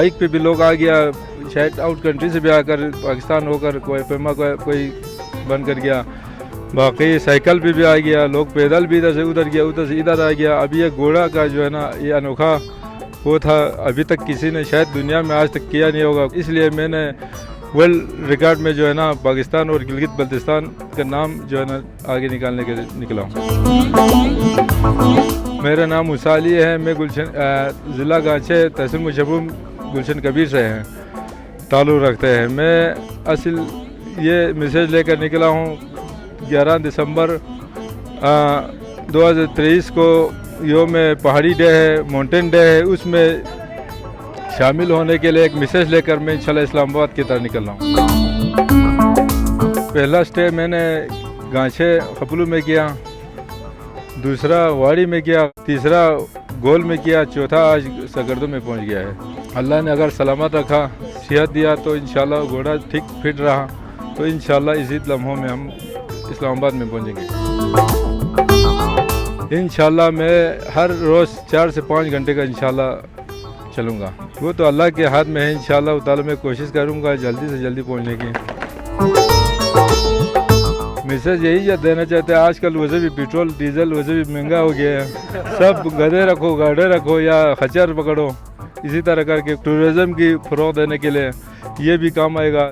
Bike पे भी लोग आ गया, शायद आउट कंट्री से भी आकर पाकिस्तान होकर कोई पैमा कोई बन कर गया। बाकी साइकिल पे भी आ गया, लोग पैदल भी इधर से उधर गया, उधर से इधर आ गया। अब ये घोड़ा का जो है ना, ये अनोखा वो था, अभी तक किसी ने शायद दुनिया में आज तक किया नहीं होगा। इसलिए मैंने वर्ल्ड रिकॉर्ड में जो है ना पाकिस्तान और गिलगित बल्तिस्तान का नाम जो है ना आगे निकालने के लिए निकला हूँ। मेरा नाम मूसा अली है। मैं गुलशन ज़िला गांचे तहसील मुशर्रफ गुलशन कबीर से हैं ताल्लुक़ रखते हैं। मैं असल ये मैसेज लेकर निकला हूँ 11 दिसंबर 2023 को योम पहाड़ी डे है, माउंटेन डे है, उसमें शामिल होने के लिए एक मैसेज लेकर मैं इंशाल्लाह इस्लामाबाद की तरफ निकल रहा हूँ। पहला स्टे मैंने गांचे खपलू में किया, दूसरा वाड़ी में किया, तीसरा गोल में किया, चौथा आज सकरदो में पहुंच गया है। अल्लाह ने अगर सलामत रखा, सेहत दिया तो इंशाल्लाह घोड़ा ठीक फिट रहा तो इंशाल्लाह इसी लम्हों में हम इस्लामाबाद में पहुंचेंगे। इंशाल्लाह मैं हर रोज़ 4 से 5 घंटे का इंशाल्लाह चलूँगा। वो तो अल्लाह के हाथ में है। इंशाल्लाह ताला मैं कोशिश करूँगा जल्दी से जल्दी पहुँचने की। मैसेज यही देना चाहते हैं, आजकल वैसे भी पेट्रोल डीजल वैसे भी महंगा हो गया है। सब गधे रखो, गाड़े रखो या खच्चर पकड़ो, इसी तरह करके टूरिज़्म की फ़रोग़ देने के लिए ये भी काम आएगा।